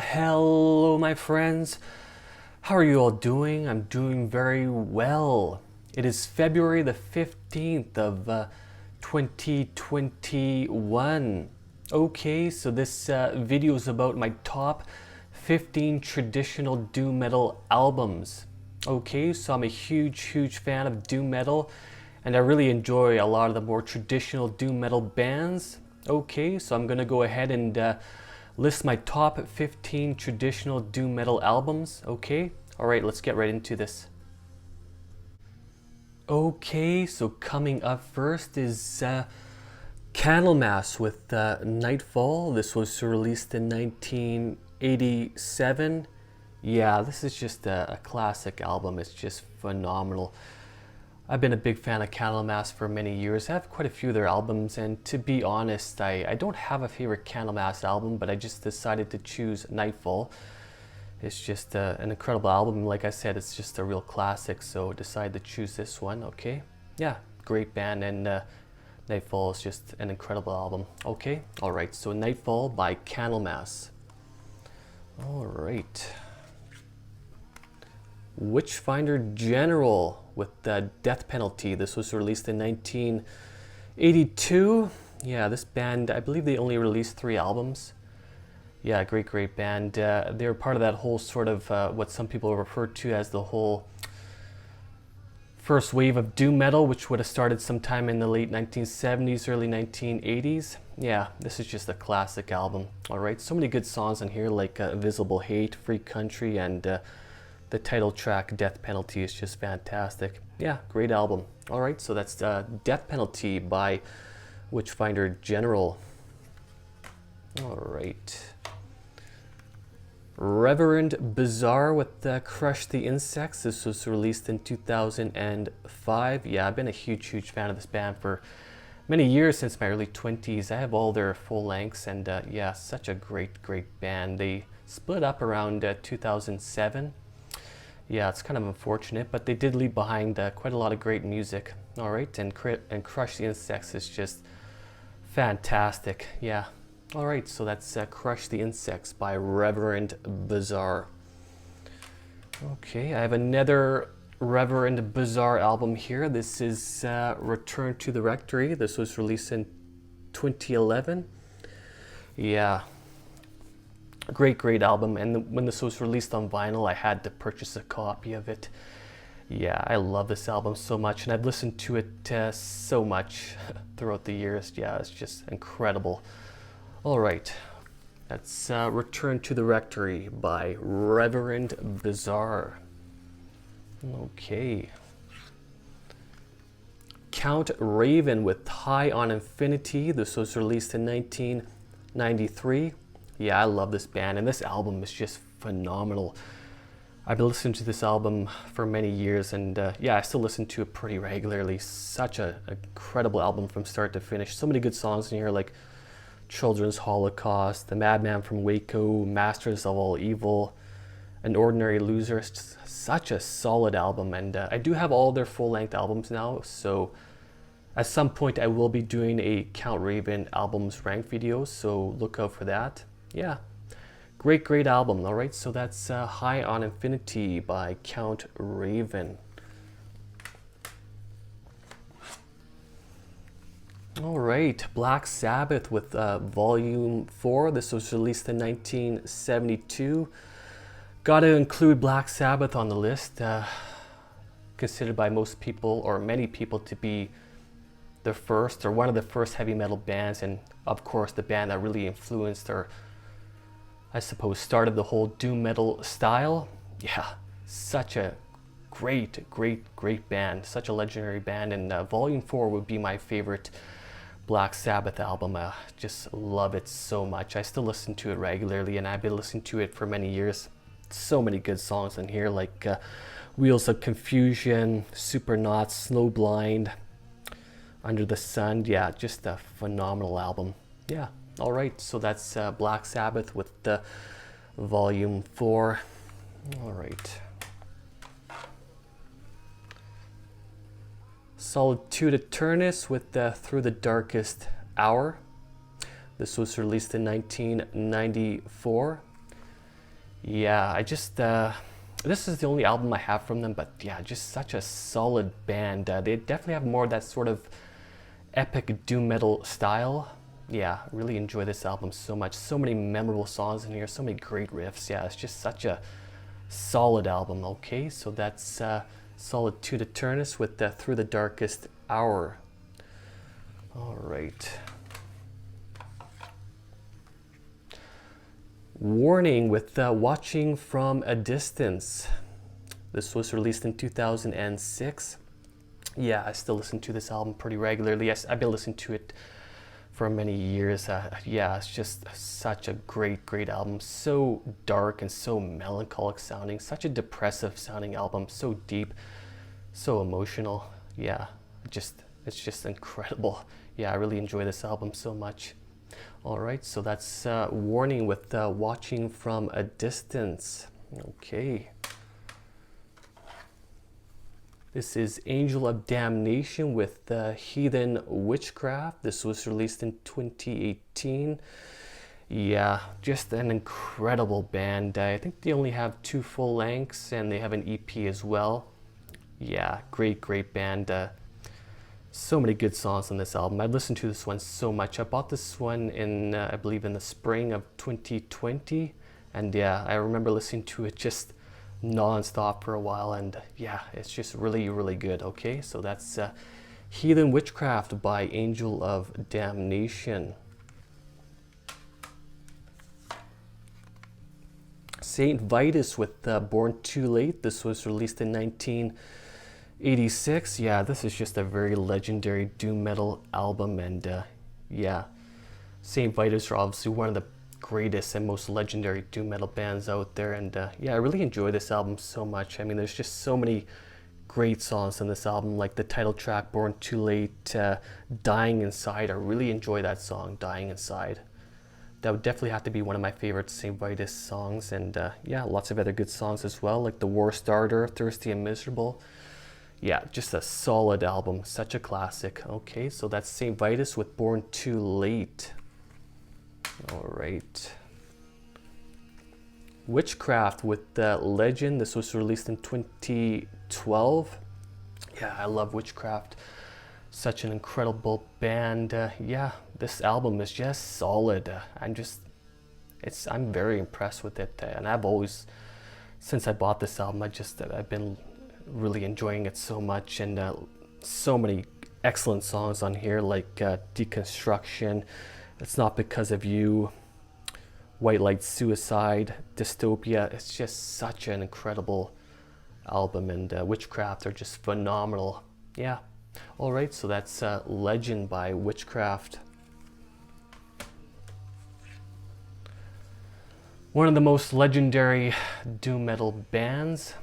Hello my friends. How are you all doing? I'm doing very well. It is February the 15th of 2021. Okay, so this video is about my top 15 traditional doom metal albums. Okay, so I'm a huge fan of doom metal, and I really enjoy a lot of the more traditional doom metal bands. Okay, so I'm gonna go ahead and list my top 15 traditional doom metal albums. Okay, all right, let's get right into this. Okay, so coming up first is Cattlemass with Nightfall. This was released in 1987. Yeah, this is just a classic album. It's just phenomenal. I've been a big fan of Cattlemass for many years. I have quite a few of their albums, and to be honest, I don't have a favorite Cattlemass album, but I just decided to choose Nightfall. It's just an incredible album. Like I said, it's just a real classic, so I decided to choose this one. Okay, yeah, great band, and Nightfall is just an incredible album. Okay, all right, so Nightfall by Cattlemass. All right. Witchfinder General with the Death Penalty. This was released in 1982. Yeah, this band, I believe they only released 3 albums. Yeah, great band. They were part of that whole sort of what some people refer to as the whole first wave of doom metal, which would have started sometime in the late 1970s, early 1980s. Yeah, this is just a classic album. All right, so many good songs in here, like Visible Hate, Free Country, and the title track, Death Penalty, is just fantastic. Yeah, great album. All right, so that's Death Penalty by Witchfinder General. All right. Revend Bizarre with Crush the Insects. This was released in 2005. Yeah, I've been a huge fan of this band for many years, since my early 20s. I have all their full lengths, and yeah, such a great band. They split up around 2007. Yeah, it's kind of unfortunate, but they did leave behind quite a lot of great music. All right, and Crush the Insects is just fantastic. Yeah. All right, so that's Crush the Insects by Revend Bizarre. Okay, I have another Revend Bizarre album here. This is Return to the Rectory. This was released in 2011. Yeah. Great album, and when this was released on vinyl, I had to purchase a copy of it. Yeah, I love this album so much, and I've listened to it so much throughout the years. Yeah, it's just incredible. All right, that's Return to the Rectory by Revend Bizarre. Okay. Count Raven with High on Infinity. This was released in 1993. Yeah, I love this band, and this album is just phenomenal. I've been listening to this album for many years, and yeah, I still listen to it pretty regularly. Such an incredible album from start to finish. So many good songs in here, like Children's Holocaust, The Madman from Waco, Masters of All Evil, An Ordinary Loser. It's just such a solid album, and I do have all their full-length albums now, so at some point I will be doing a Count Raven albums rank video, so look out for that. Yeah, great album. All right, so that's High on Infinity by Count Raven. All right, Black Sabbath with Volume 4. This was released in 1972. Got to include Black Sabbath on the list. Considered by most people, or many people, to be the first, or one of the first heavy metal bands, and of course the band that really influenced, or I suppose started the whole doom metal style. Yeah, such a great band, such a legendary band, and Volume 4 would be my favorite Black Sabbath album. Just love it so much. I still listen to it regularly, and I've been listening to it for many years. So many good songs in here, like Wheels of Confusion, Supernauts, Snowblind, Under the Sun. Yeah, just a phenomenal album. Yeah. All right, so that's Black Sabbath with Volume 4. All right. Solitude Aeternus with Through the Darkest Hour. This was released in 1994. Yeah, I just this is the only album I have from them, but yeah, just such a solid band. They definitely have more of that sort of epic doom metal style. Yeah, really enjoy this album so much. So many memorable songs in here, so many great riffs. Yeah, it's just such a solid album. Okay, so that's Solid 2 to Turnus with Through the Darkest Hour. All right. Warning with Watching from a Distance. This was released in 2006. Yeah, I still listen to this album pretty regularly. Yes, I've been listening to it for many years. Yeah, it's just such a great album. So dark and so melancholic sounding. Such a depressive sounding album. So deep, so emotional. Yeah, it's just incredible. Yeah, I really enjoy this album so much. All right, so that's Warning with Watching from a Distance. Okay. This is Angel of Damnation with Heathen Witchcraft. This was released in 2018. Yeah, just an incredible band. I think they only have 2 full lengths and they have an EP as well. Yeah, great band. So many good songs on this album. I've listened to this one so much. I bought this one in, I believe, in the spring of 2020. And yeah, I remember listening to it just non-stop for a while. And yeah, it's just really good. Okay, so that's Heathen Witchcraft by Angel of Damnation. Saint Vitus with Born Too Late. This was released in 1986. Yeah, this is just a very legendary doom metal album, and yeah, Saint Vitus are obviously one of the greatest and most legendary doom metal bands out there, and yeah, I really enjoy this album so much. I mean, there's just so many great songs in this album, like the title track Born Too Late, Dying Inside. I really enjoy that song, Dying Inside. That would definitely have to be one of my favorite Saint Vitus songs, and yeah, lots of other good songs as well, like The War Starter, Thirsty and Miserable. Yeah, just a solid album, such a classic. Okay, so that's Saint Vitus with Born Too Late. All right. Witchcraft with Legend. This was released in 2012. Yeah, I love Witchcraft. Such an incredible band. Yeah, this album is just solid. I'm very impressed with it, and I've always, since I bought this album, I've been really enjoying it so much, and so many excellent songs on here, like Deconstruction, It's Not Because of You, White Light Suicide, Dystopia. It's just such an incredible album, and Witchcraft are just phenomenal. Yeah. All right, so that's Legend by Witchcraft. One of the most legendary doom metal bands,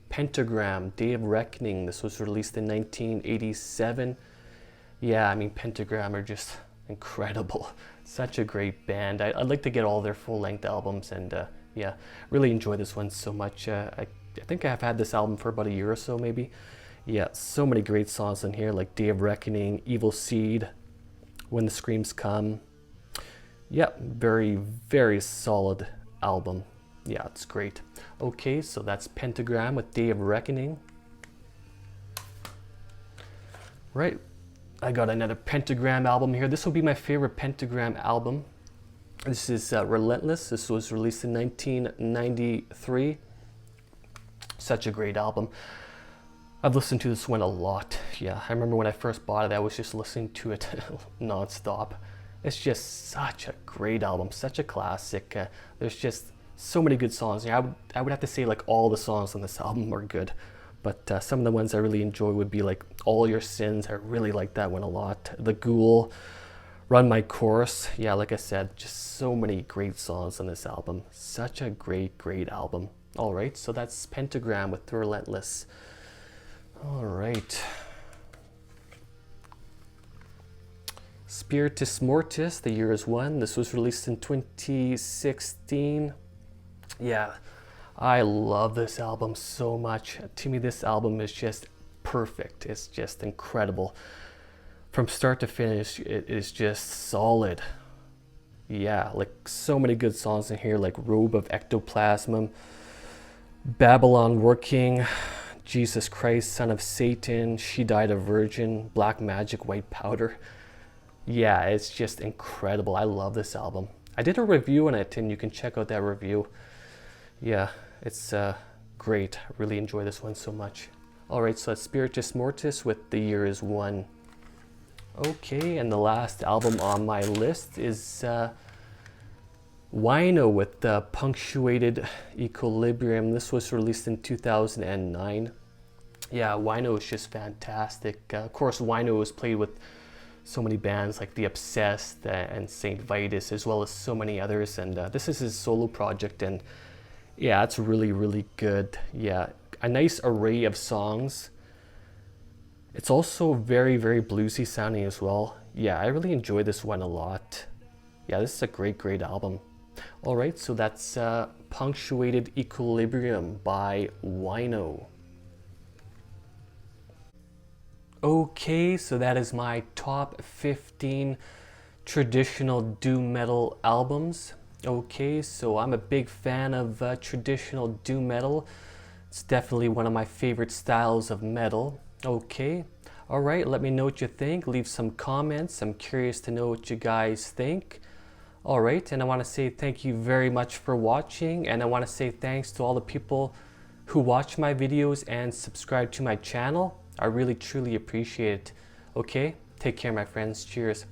Pentagram, Day of Reckoning. This was released in 1987. Yeah, I mean, Pentagram are just incredible. Such a great band. I'd like to get all their full-length albums, and yeah, really enjoy this one so much. I think I've had this album for about a year or so, maybe. Yeah, so many great songs in here, like Day of Reckoning, Evil Seed, When the Screams Come. Yeah, very solid album. Yeah, it's great. Okay, so that's Pentagram with Day of Reckoning. Right, I got another Pentagram album here. This will be my favorite Pentagram album. This is Relentless. This was released in 1993. Such a great album. I've listened to this one a lot. Yeah, I remember when I first bought it, I was just listening to it non-stop. It's just such a great album, such a classic. There's just so many good songs. Yeah, I would have to say like all the songs on this album are good, but some of the ones I really enjoy would be like All Your Sins. I really like that one a lot. The Ghoul, Run My Course. Yeah, like I said, just so many great songs on this album. Such a great album. All right, so that's Pentagram with Relentless. All right. Spiritus Mortis, The Year Is One. This was released in 2016. Yeah, I love this album so much. To me, this album is just perfect. It's just incredible. From start to finish, it is just solid. Yeah, like so many good songs in here, like Robe of Ectoplasm, Babylon Working, Jesus Christ, Son of Satan, She Died a Virgin, Black Magic, White Powder. Yeah, it's just incredible. I love this album. I did a review on it, and you can check out that review. Yeah, it's great. I really enjoy this one so much. Alright, so that's Spiritus Mortis with The Year Is One. Okay, and the last album on my list is Wino with Punctuated Equilibrium. This was released in 2009. Yeah, Wino is just fantastic. Of course, Wino was played with so many bands like The Obsessed and Saint Vitus, as well as so many others. And this is his solo project, and yeah, it's really, really good. Yeah, a nice array of songs. It's also very, very bluesy sounding as well. Yeah, I really enjoy this one a lot. Yeah, this is a great, great album. All right, so that's Punctuated Equilibrium by Wino. Okay, so that is my top 15 traditional doom metal albums. Okay, so I'm a big fan of traditional doom metal. It's definitely one of my favorite styles of metal. Okay, all right, let me know what you think. Leave some comments. I'm curious to know what you guys think. All right, and I want to say thank you very much for watching, and I want to say thanks to all the people who watch my videos and subscribe to my channel. I really truly appreciate it. Okay, take care, my friends. Cheers.